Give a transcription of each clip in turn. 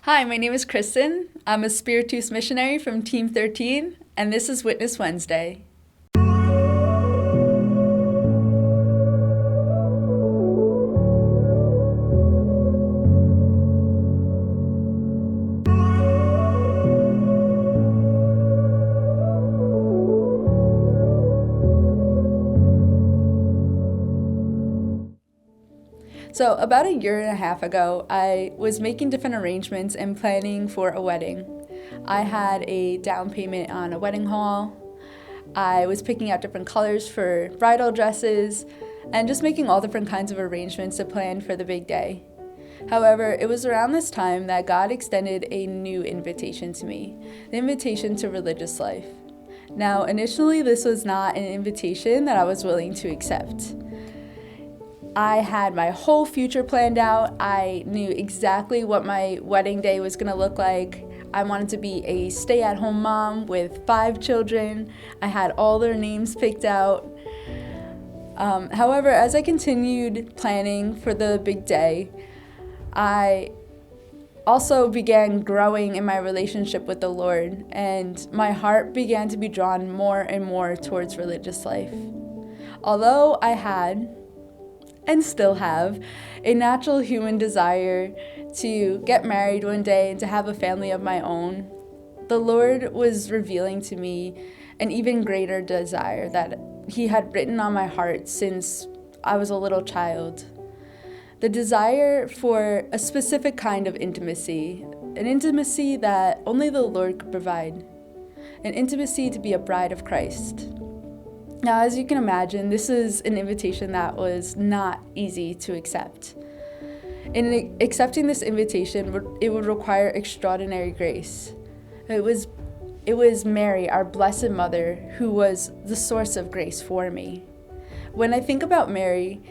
Hi, my name is Kristin. I'm a Spiritus missionary from Team 13, and this is Witness Wednesday. So about a year and a half ago, I was making different arrangements and planning for a wedding. I had a down payment on a wedding hall. I was picking out different colors for bridal dresses and just making all different kinds of arrangements to plan for the big day. However, it was around this time that God extended a new invitation to me, the invitation to religious life. Now, initially, this was not an invitation that I was willing to accept. I had my whole future planned out. I knew exactly what my wedding day was going to look like. I wanted to be a stay-at-home mom with 5 children. I had all their names picked out. However, as I continued planning for the big day, I also began growing in my relationship with the Lord, and my heart began to be drawn more and more towards religious life. Although I had and still have a natural human desire to get married one day and to have a family of my own, the Lord was revealing to me an even greater desire that He had written on my heart since I was a little child. The desire for a specific kind of intimacy, an intimacy that only the Lord could provide, an intimacy to be a bride of Christ. Now, as you can imagine, this is an invitation that was not easy to accept. In accepting this invitation, it would require extraordinary grace. It was Mary, our Blessed Mother, who was the source of grace for me. When I think about Mary,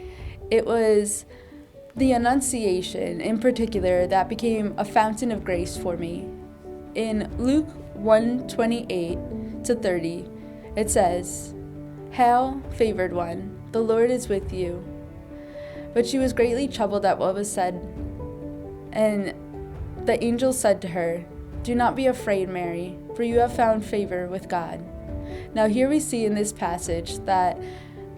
it was the Annunciation in particular that became a fountain of grace for me. In Luke 1:28-30, it says, "Hail, favored one, the Lord is with you." But she was greatly troubled at what was said, and the angel said to her, "Do not be afraid, Mary, for you have found favor with God." Now here we see in this passage that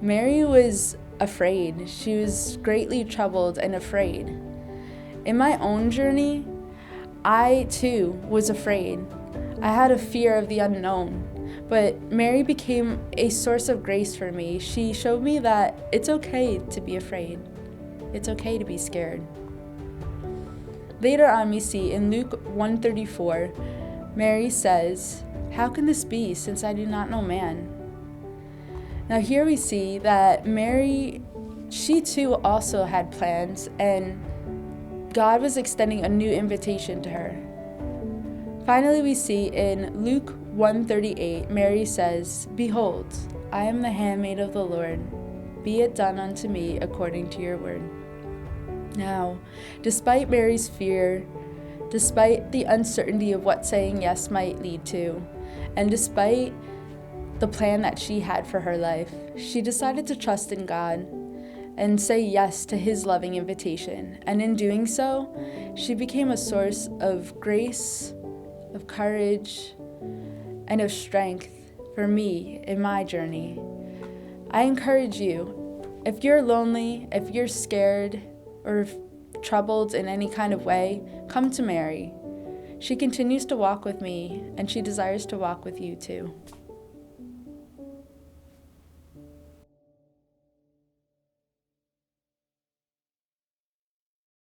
Mary was afraid. She was greatly troubled and afraid. In my own journey, I too was afraid. I had a fear of the unknown. But Mary became a source of grace for me. She showed me that it's okay to be afraid. It's okay to be scared. Later on, we see in Luke 1:34, Mary says, "How can this be, since I do not know man?" Now here we see that Mary, she too also had plans, and God was extending a new invitation to her. Finally, we see in Luke 1:38, Mary says, "Behold, I am the handmaid of the Lord. Be it done unto me according to your word." Now, despite Mary's fear, despite the uncertainty of what saying yes might lead to, and despite the plan that she had for her life, she decided to trust in God and say yes to His loving invitation. And in doing so, she became a source of grace, of courage, and of strength for me in my journey. I encourage you, if you're lonely, if you're scared, or troubled in any kind of way, come to Mary. She continues to walk with me, and she desires to walk with you too.